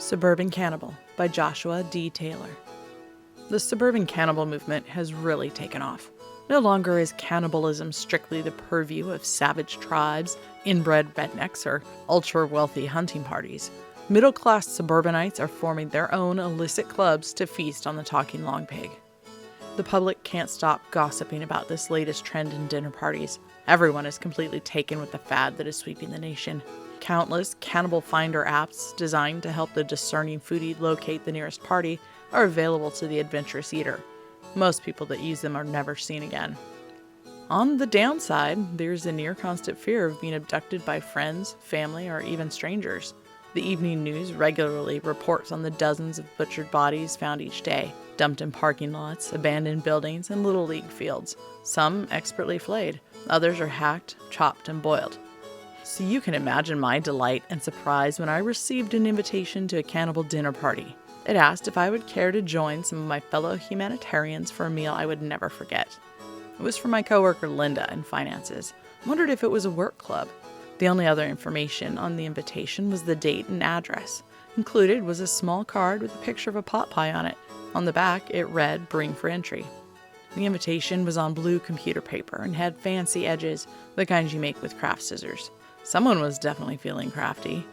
Suburban Cannibal by Joshua D. Taylor. The Suburban Cannibal movement has really taken off. No longer is cannibalism strictly the purview of savage tribes, inbred rednecks, or ultra-wealthy hunting parties. Middle-class suburbanites are forming their own illicit clubs to feast on the talking long pig. The public can't stop gossiping about this latest trend in dinner parties. Everyone is completely taken with the fad that is sweeping the nation. Countless cannibal finder apps designed to help the discerning foodie locate the nearest party are available to the adventurous eater. Most people that use them are never seen again. On the downside, there's a near constant fear of being abducted by friends, family, or even strangers. The evening news regularly reports on the dozens of butchered bodies found each day, dumped in parking lots, abandoned buildings, and little league fields. Some expertly flayed, others are hacked, chopped, and boiled. So you can imagine my delight and surprise when I received an invitation to a cannibal dinner party. It asked if I would care to join some of my fellow humanitarians for a meal I would never forget. It was from my coworker Linda in finances. I wondered if it was a work club. The only other information on the invitation was the date and address. Included was a small card with a picture of a pot pie on it. On the back, it read, "Bring for entry." The invitation was on blue computer paper and had fancy edges, the kinds you make with craft scissors. Someone was definitely feeling crafty.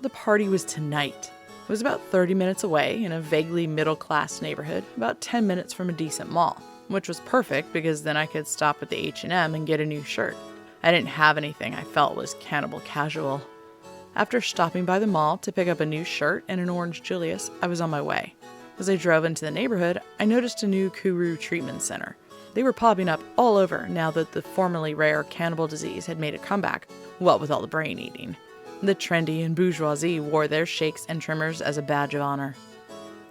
The party was tonight. It was about 30 minutes away in a vaguely middle-class neighborhood, about 10 minutes from a decent mall, which was perfect because then I could stop at the H&M and get a new shirt. I didn't have anything I felt was cannibal casual. After stopping by the mall to pick up a new shirt and an orange Julius, I was on my way. As I drove into the neighborhood, I noticed a new Kuru treatment center. They were popping up all over now that the formerly rare cannibal disease had made a comeback, what with all the brain eating. The trendy and bourgeoisie wore their shakes and trimmers as a badge of honor.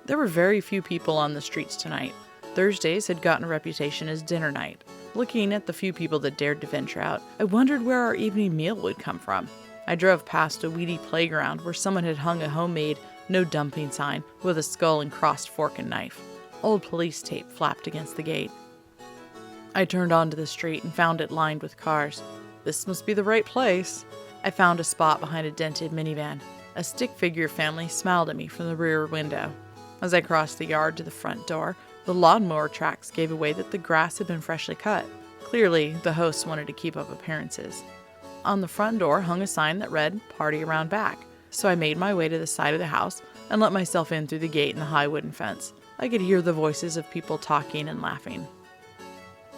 There were very few people on the streets tonight. Thursdays had gotten a reputation as dinner night. Looking at the few people that dared to venture out, I wondered where our evening meal would come from. I drove past a weedy playground where someone had hung a homemade "no dumping" sign with a skull and crossed fork and knife. Old police tape flapped against the gate. I turned onto the street and found it lined with cars. This must be the right place. I found a spot behind a dented minivan. A stick figure family smiled at me from the rear window. As I crossed the yard to the front door, the lawnmower tracks gave away that the grass had been freshly cut. Clearly, the hosts wanted to keep up appearances. On the front door hung a sign that read, "Party around back," so I made my way to the side of the house and let myself in through the gate in the high wooden fence. I could hear the voices of people talking and laughing.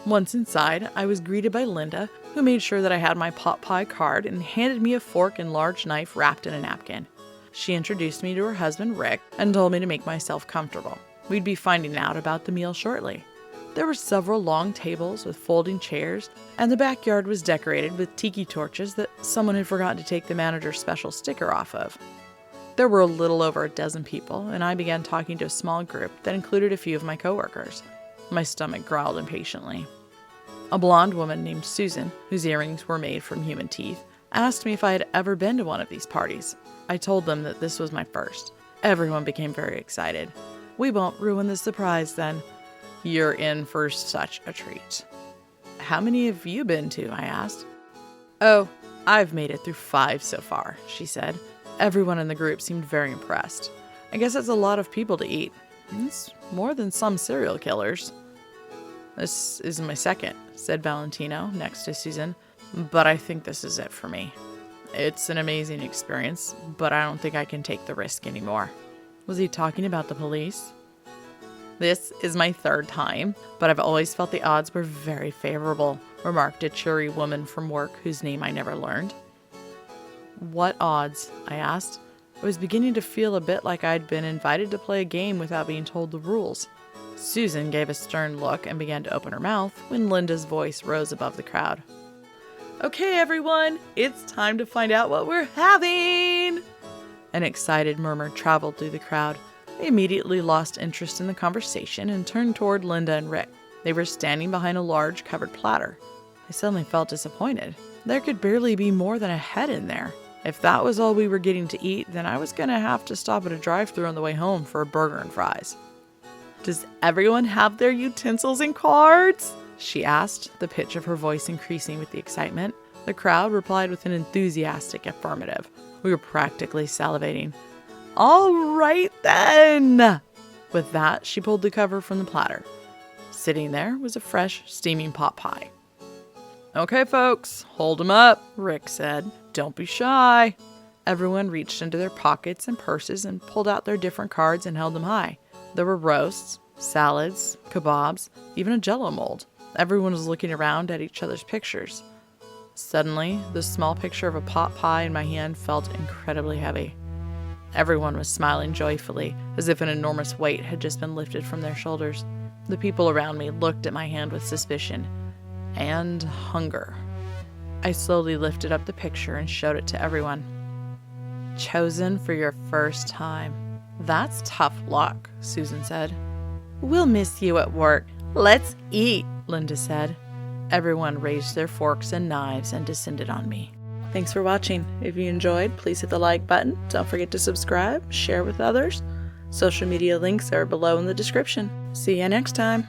Once inside, I was greeted by Linda, who made sure that I had my pot pie card and handed me a fork and large knife wrapped in a napkin. She introduced me to her husband, Rick, and told me to make myself comfortable. We'd be finding out about the meal shortly. There were several long tables with folding chairs, and the backyard was decorated with tiki torches that someone had forgotten to take the manager's special sticker off of. There were a little over a dozen people, and I began talking to a small group that included a few of my coworkers. My stomach growled impatiently. A blonde woman named Susan, whose earrings were made from human teeth, asked me if I had ever been to one of these parties. I told them that this was my first. Everyone became very excited. "We won't ruin the surprise then." "You're in for such a treat." "How many have you been to?" I asked. "Oh, I've made it through 5 so far," she said. Everyone in the group seemed very impressed. "I guess it's a lot of people to eat. It's more than some serial killers." "This is my second," said Valentino next to Susan, "but I think this is it for me. It's an amazing experience, but I don't think I can take the risk anymore." Was he talking about the police? "This is my 3rd time, but I've always felt the odds were very favorable," remarked a cheery woman from work whose name I never learned. "What odds?" I asked. I was beginning to feel a bit like I'd been invited to play a game without being told the rules. Susan gave a stern look and began to open her mouth when Linda's voice rose above the crowd. "Okay, everyone, it's time to find out what we're having!" An excited murmur traveled through the crowd. I immediately lost interest in the conversation and turned toward Linda and Rick. They were standing behind a large covered platter. I suddenly felt disappointed. There could barely be more than a head in there. If that was all we were getting to eat, then I was going to have to stop at a drive-thru on the way home for a burger and fries. "Does everyone have their utensils and cards?" she asked, the pitch of her voice increasing with the excitement. The crowd replied with an enthusiastic affirmative. We were practically salivating. All right then. With that, she pulled the cover from the platter. Sitting there was a fresh, steaming pot pie. Okay, folks, hold 'em up, Rick said. Don't be shy. Everyone reached into their pockets and purses and pulled out their different cards and held them high. There were roasts, salads, kebabs, even a Jell-O mold. Everyone was looking around at each other's pictures. Suddenly, the small picture of a pot pie in my hand felt incredibly heavy. Everyone was smiling joyfully, as if an enormous weight had just been lifted from their shoulders. The people around me looked at my hand with suspicion and hunger. I slowly lifted up the picture and showed it to everyone. Chosen for your first time. That's tough luck, Susan said. We'll miss you at work. Let's eat, Linda said. Everyone raised their forks and knives and descended on me. Thanks for watching. If you enjoyed, please hit the like button. Don't forget to subscribe, share with others. Social media links are below in the description. See you next time.